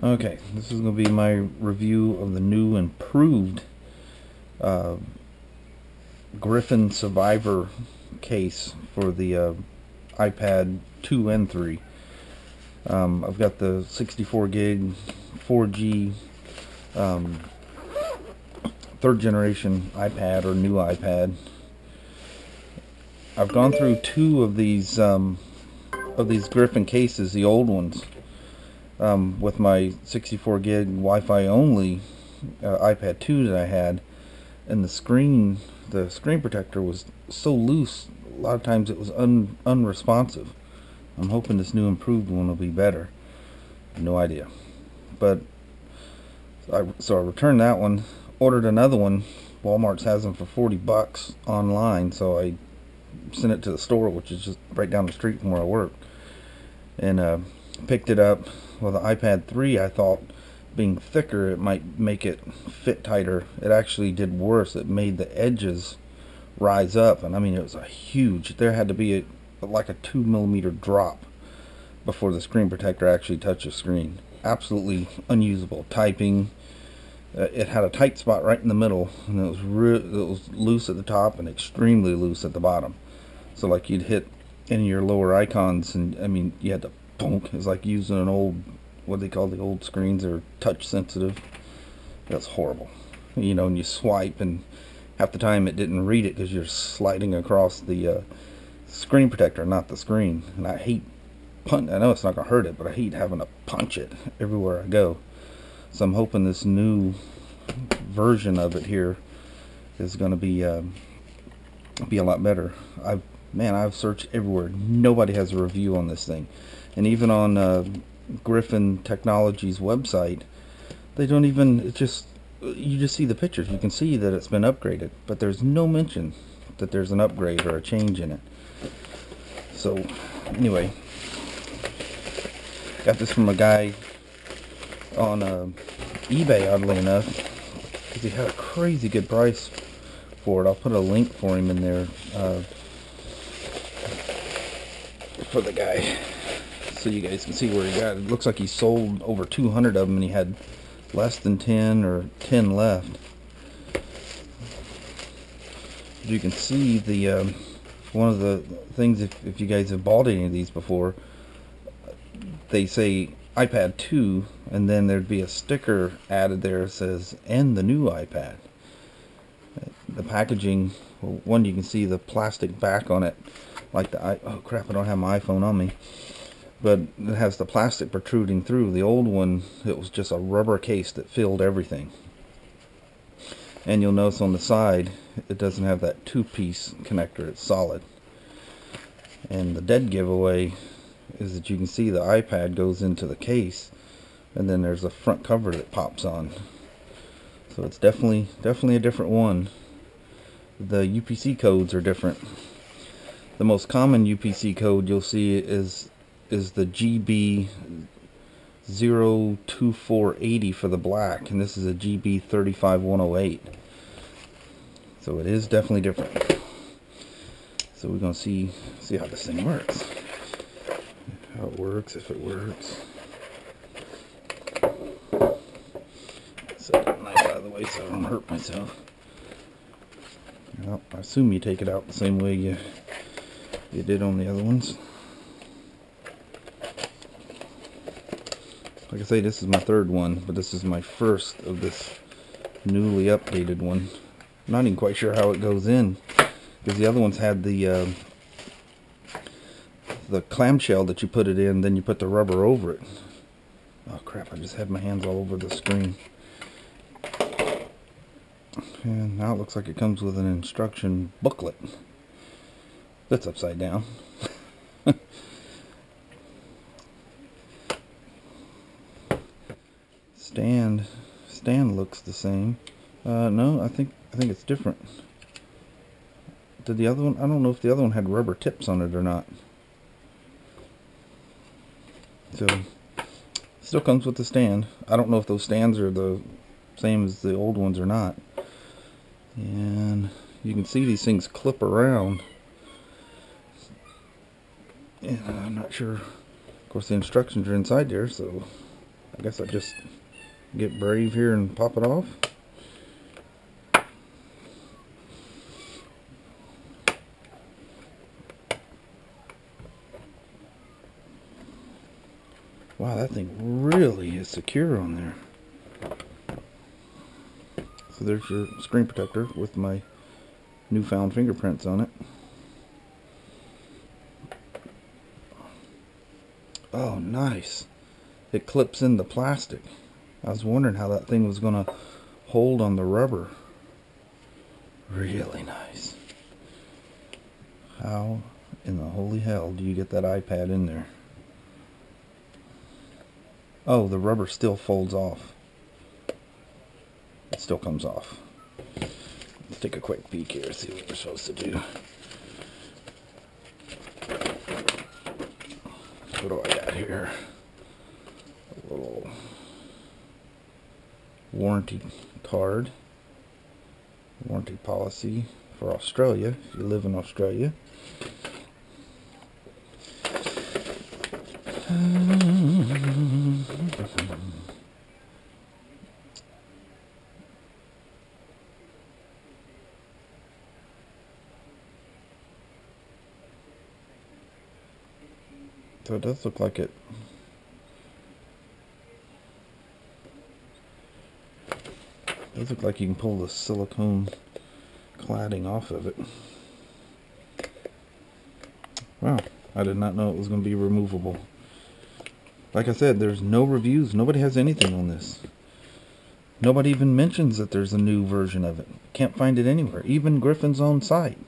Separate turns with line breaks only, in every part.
Okay, this is going to be my review of the new improved uh, Griffin Survivor Case for the iPad 2 and 3. I've got the 64 gig 4G third generation iPad or new iPad. I've gone through two of these Griffin cases, the old ones, with my 64 gig Wi-Fi only iPad 2 that I had, and the screen protector was so loose. A lot of times it was unresponsive. I'm hoping this new improved one will be better. No idea. But so I returned that one, ordered another one. Walmart has them for $40 online, so I sent it to the store, which is just right down the street from where I work, and picked it up. Well, the iPad 3, I thought, being thicker, it might make it fit tighter. It actually did worse. It made the edges rise up, and I mean, it was a huge, there had to be like a 2mm drop before the screen protector actually touched the screen. Absolutely unusable. Typing, it had a tight spot right in the middle, and it was loose at the top and extremely loose at the bottom. So like you'd hit any of your lower icons, and I mean, you had to bonk. It's like using an old, what they call the old screens, or touch sensitive. That's horrible. You know, and you swipe, and half the time it didn't read it because you're sliding across the screen protector, not the screen. And I hate I know it's not gonna hurt it, but I hate having to punch it everywhere I go. So I'm hoping this new version of it here is gonna be a lot better. I've searched everywhere. Nobody has a review on this thing, and even on Griffin Technology's website, they don't even. You just see the pictures. You can see that it's been upgraded, but there's no mention that there's an upgrade or a change in it. So anyway, got this from a guy on eBay, oddly enough, because he had a crazy good price for it. I'll put a link for him in there for the guy, so you guys can see where he got it. It looks like he sold over 200 of them, and he had less than 10 or 10 left. You can see the one of the things, if you guys have bought any of these before, they say iPad 2, and then there'd be a sticker added there that says, and the new iPad. The packaging, well, one, you can see the plastic back on it, like oh crap, I don't have my iPhone on me, but it has the plastic protruding through. The old one, it was just a rubber case that filled everything. And you'll notice on the side, it doesn't have that two-piece connector. It's solid. And the dead giveaway is that you can see the iPad goes into the case, and then there's a front cover that pops on. So it's definitely a different one. The UPC codes are different. The most common UPC code you'll see is the GB 02480 for the black, and this is a GB 35108. So it is definitely different. So we're gonna see how this thing works. How it works, if it works. Set that knife out of the way so I don't hurt myself. Well, I assume you take it out the same way you did on the other ones. Like I say, this is my third one, but this is my first of this newly updated one. I'm not even quite sure how it goes in, because the other ones had the clamshell that you put it in, then you put the rubber over it. Oh crap, I just had my hands all over the screen. And now it looks like it comes with an instruction booklet that's upside down. Stand looks the same. No, I think it's different. Did the other one? I don't know if the other one had rubber tips on it or not. So still comes with the stand. I don't know if those stands are the same as the old ones or not. And you can see these things clip around. And I'm not sure. Of course, the instructions are inside there, so I guess I just get brave here and pop it off. Wow, that thing really is secure on there. So there's your screen protector with my newfound fingerprints on it. Oh, nice. It clips in the plastic. I was wondering how that thing was going to hold on the rubber. Really nice. How in the holy hell do you get that iPad in there? Oh, the rubber still folds off. It still comes off. Let's take a quick peek here, see what we're supposed to do. What do I got here? A little warranty card. Warranty policy for Australia, if you live in Australia. So it does look like it. It does look like you can pull the silicone cladding off of it. Wow, I did not know it was going to be removable. Like I said, there's no reviews. Nobody has anything on this. Nobody even mentions that there's a new version of it. Can't find it anywhere. Even Griffin's own site.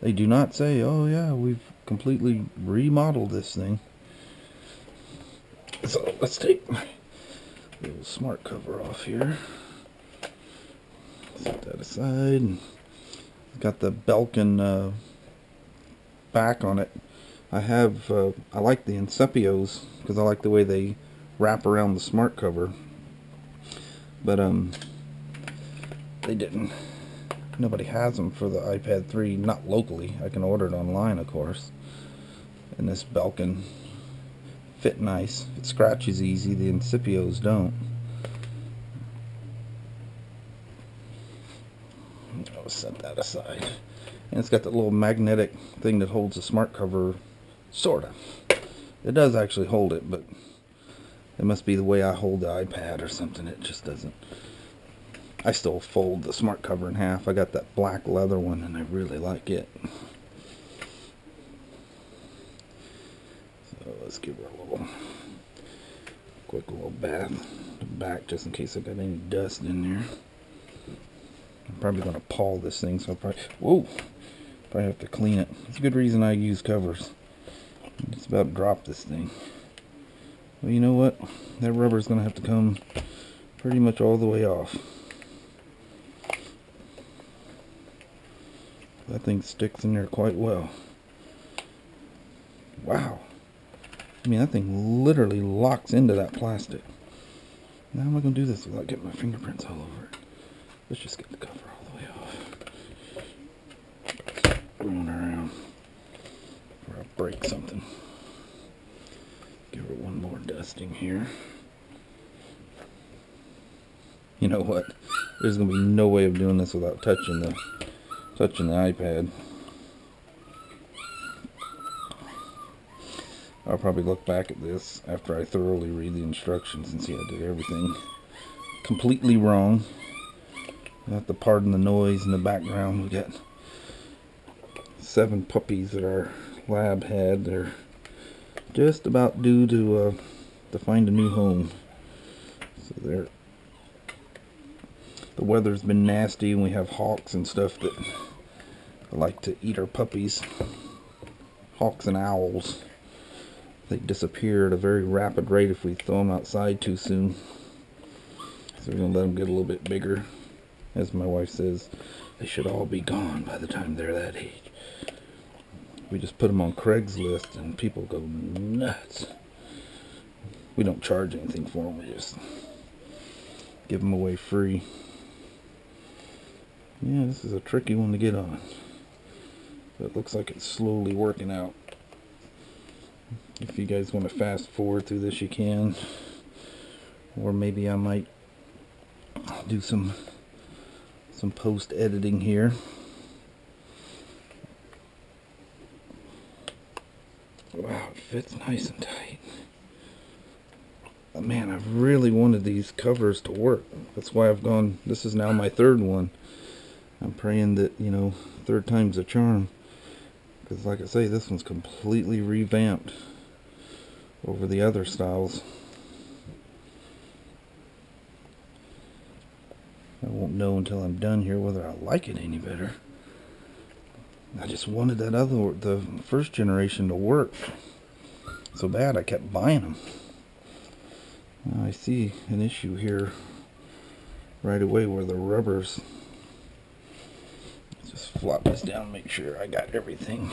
They do not say, oh yeah, we've completely remodeled this thing. So let's take my little smart cover off here. Set that aside. Got the Belkin back on it. I like the Incepios because I like the way they wrap around the smart cover. But they didn't. Nobody has them for the iPad 3, not locally. I can order it online, of course. And this Belkin fit nice. It scratches easy. The Incepios don't. I'll set that aside. And it's got that little magnetic thing that holds the smart cover, sorta. It does actually hold it, but it must be the way I hold the iPad or something. It just doesn't. I still fold the smart cover in half. I got that black leather one and I really like it. So let's give her a quick little bath back just in case I got any dust in there. I'm probably going to pawl this thing, so I'll probably have to clean it. It's a good reason I use covers. I'm just about to drop this thing. Well, you know what? That rubber is going to have to come pretty much all the way off. That thing sticks in there quite well. Wow. I mean, that thing literally locks into that plastic. Now I'm not going to do this without getting my fingerprints all over it. Let's just get the cover all the way off. Going around. Or I'll break something. Give her one more dusting here. You know what? There's going to be no way of doing this without touching the iPad. I'll probably look back at this after I thoroughly read the instructions and see I did everything completely wrong. You have to pardon the noise in the background. We got 7 puppies that our lab had. They're just about due to find a new home. So the weather's been nasty, and we have hawks and stuff that like to eat our puppies. Hawks and owls. They disappear at a very rapid rate if we throw them outside too soon. So we're going to let them get a little bit bigger. As my wife says, they should all be gone by the time they're that age. We just put them on Craigslist and people go nuts. We don't charge anything for them. We just give them away free. Yeah, this is a tricky one to get on. But it looks like it's slowly working out. If you guys want to fast forward through this, you can. or maybe I might do some post editing here. Wow, it fits nice and tight. Man, I've really wanted these covers to work. That's why I've gone, this is now my third one. I'm praying that, you know, third time's a charm. Because like I say, this one's completely revamped over the other styles. I won't know until I'm done here whether I like it any better. I just wanted that the first generation to work so bad I kept buying them. Now I see an issue here right away where the rubbers. Just flop this down, make sure I got everything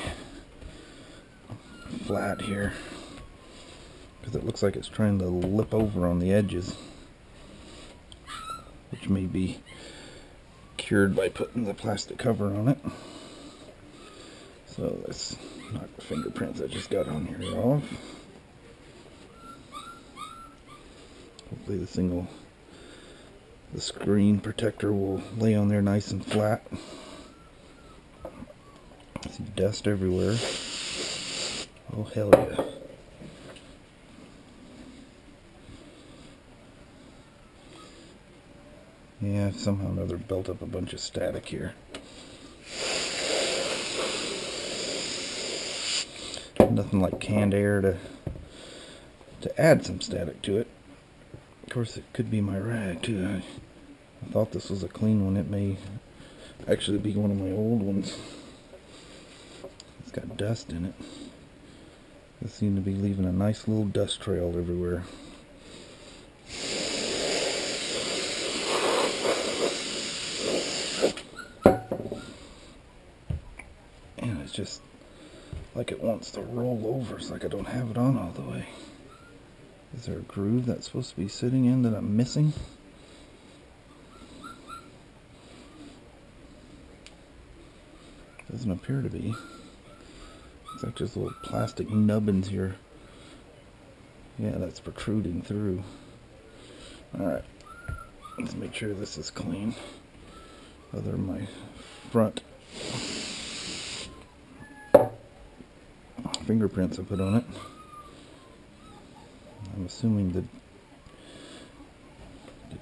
flat here, because it looks like it's trying to lip over on the edges, which may be cured by putting the plastic cover on it. So let's knock the fingerprints I just got on here off. Hopefully the screen protector will lay on there nice and flat. Some dust everywhere. Oh hell yeah. Yeah, somehow or another built up a bunch of static here. Nothing like canned air to add some static to it. Of course, it could be my rag too. I thought this was a clean one. It may actually be one of my old ones. It's got dust in it. They seem to be leaving a nice little dust trail everywhere. And it's just like it wants to roll over. It's like I don't have it on all the way. Is there a groove that's supposed to be sitting in that I'm missing? Doesn't appear to be. It's like just little plastic nubbins here. Yeah, that's protruding through. Alright, let's make sure this is clean. Other than my front fingerprints I put on it. I'm assuming the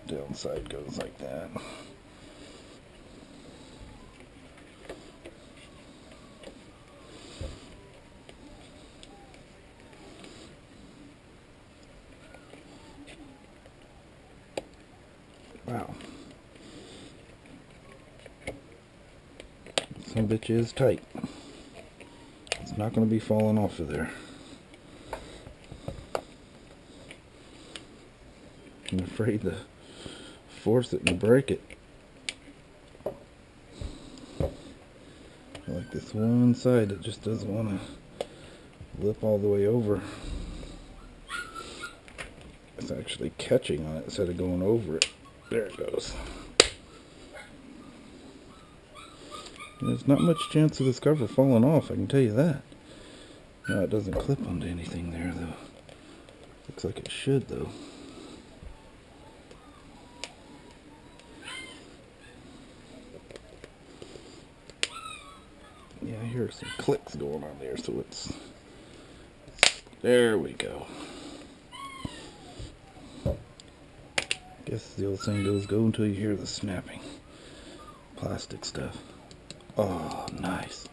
downside goes like that. Wow. Some bitch is tight. It's not going to be falling off of there. I'm afraid to force it and break it. Like this one side that just doesn't want to lip all the way over. It's actually catching on it instead of going over it. There it goes. There's not much chance of this cover falling off, I can tell you that. No, it doesn't clip onto anything there though. Looks like it should though. Yeah, I hear some clicks going on there, so it's there we go. Guess the old saying goes, go until you hear the snapping. Plastic stuff. Oh, nice.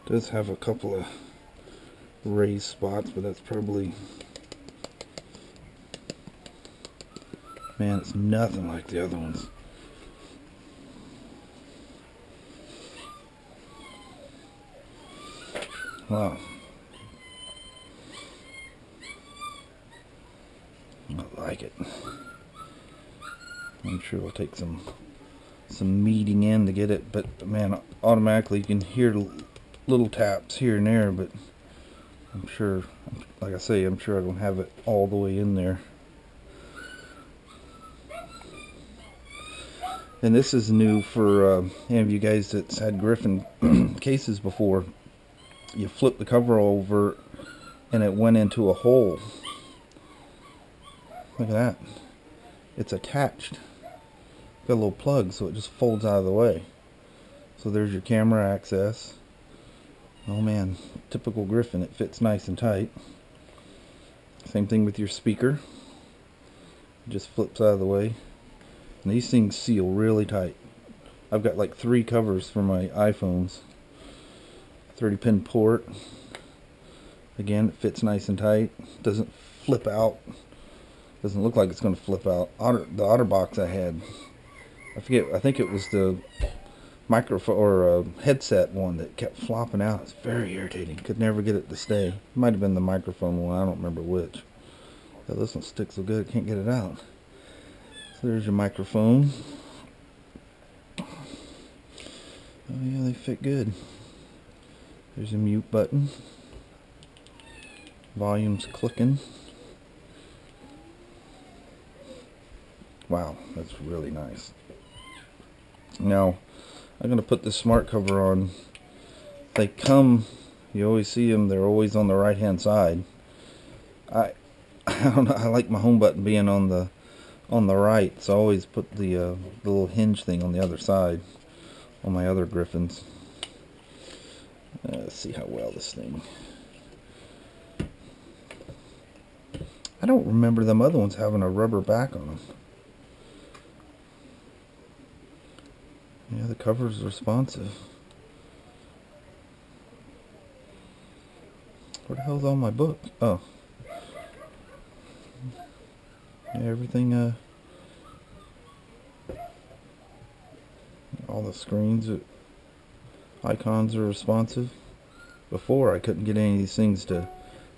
Does have a couple of raised spots, but that's probably, man, it's nothing like the other ones. Wow. I like it. I'm sure it'll take some meeting in to get it, but man, automatically you can hear little taps here and there, but I'm sure, like I say, I'm sure I don't have it all the way in there. And this is new for any of you guys that's had Griffin cases before. You flip the cover over and it went into a hole. Look at that. it's attached. Got a little plug, so it just folds out of the way. So there's your camera access. Oh man, typical Griffin, it fits nice and tight. Same thing with your speaker. It just flips out of the way. And these things seal really tight. I've got like 3 covers for my iPhones. 30-pin port. Again, it fits nice and tight. Doesn't flip out. Doesn't look like it's going to flip out. The OtterBox I had, I forget, I think it was the microphone or headset one that kept flopping out. It's very irritating. Could never get it to stay. It might have been the microphone one. I don't remember which. But this one sticks so good, I can't get it out. So there's your microphone. Oh yeah, they fit good. There's a mute button. Volume's clicking. Wow, that's really nice. Now, I'm going to put this smart cover on. They come, you always see them, they're always on the right hand side. I don't know, I like my home button being on the right, so I always put the little hinge thing on the other side on my other Griffins. Let's see how well this thing. I don't remember them other ones having a rubber back on them. Yeah, the cover's responsive. Where the hell's all my books? Oh. Yeah, everything, all the screens, icons are responsive. Before, I couldn't get any of these things to,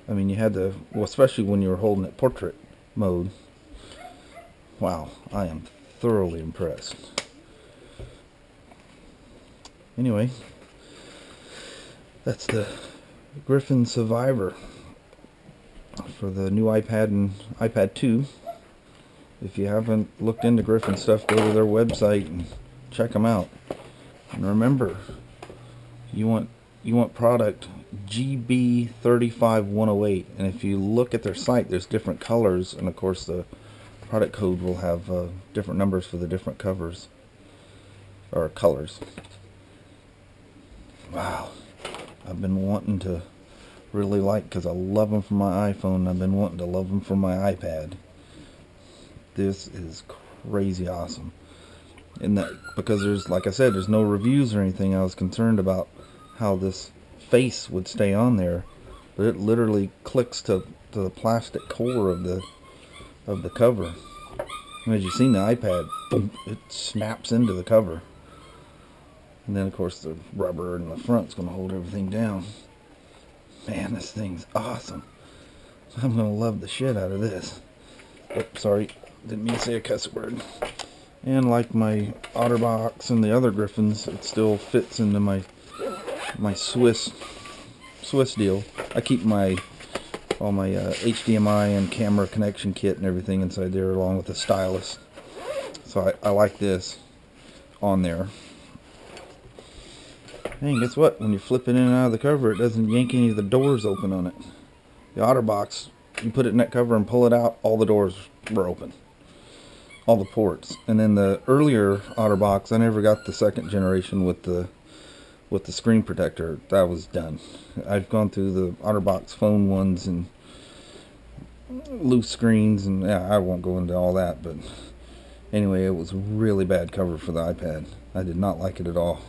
I mean, you had to, well, especially when you were holding it portrait mode. Wow, I am thoroughly impressed. Anyway, that's the Griffin Survivor for the new iPad and iPad 2. If you haven't looked into Griffin stuff, go to their website and check them out. And remember, you want product GB35108, and if you look at their site, there's different colors, and of course the product code will have different numbers for the different covers or colors. Wow, I've been wanting to really like, because I love them for my iPhone, I've been wanting to love them for my iPad. This is crazy awesome. And that, because there's, like I said, there's no reviews or anything, I was concerned about how this face would stay on there, but it literally clicks to the plastic core of the cover. And as you've seen the iPad, boom, it snaps into the cover. And then of course the rubber in the front is going to hold everything down. Man, this thing's awesome. I'm going to love the shit out of this. Oh, sorry, didn't mean to say a cuss word. And like my OtterBox and the other Griffins, it still fits into my Swiss deal. I keep all my HDMI and camera connection kit and everything inside there, along with the stylus. So I like this on there. And guess what? When you flip it in and out of the cover, it doesn't yank any of the doors open on it. The OtterBox, you put it in that cover and pull it out, all the doors were open. All the ports. And then the earlier OtterBox, I never got the second generation with the screen protector. That was done. I've gone through the OtterBox phone ones and loose screens, and yeah, I won't go into all that, but anyway, it was a really bad cover for the iPad. I did not like it at all.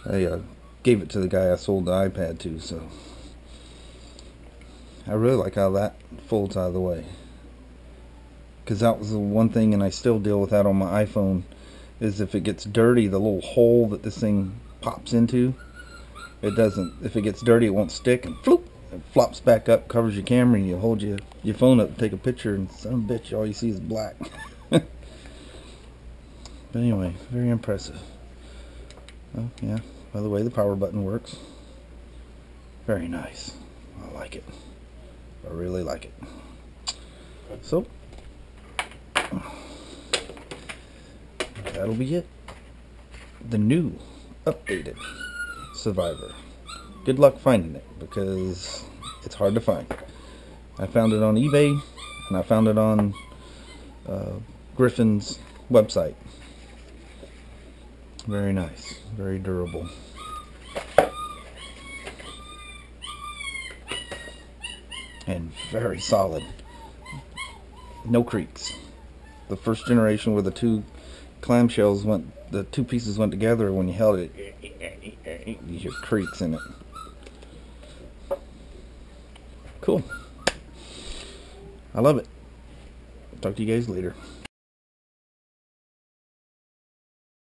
I gave it to the guy I sold the iPad to, so I really like how that folds out of the way. Because that was the one thing, and I still deal with that on my iPhone, is if it gets dirty, the little hole that this thing pops into, it doesn't, if it gets dirty, it won't stick, and floop, it flops back up, covers your camera, and you hold your phone up and take a picture, and son of a bitch, all you see is black. But anyway, very impressive. Oh yeah, by the way, the power button works. Very nice. I like it. I really like it. So that'll be it. The new updated Survivor. Good luck finding it, because it's hard to find. I found it on eBay, and I found it on Griffin's website. Very nice, very durable. And very solid. No creaks. The first generation where the two clamshells went, the two pieces went together, when you held it, you hear creaks in it. Cool. I love it. Talk to you guys later.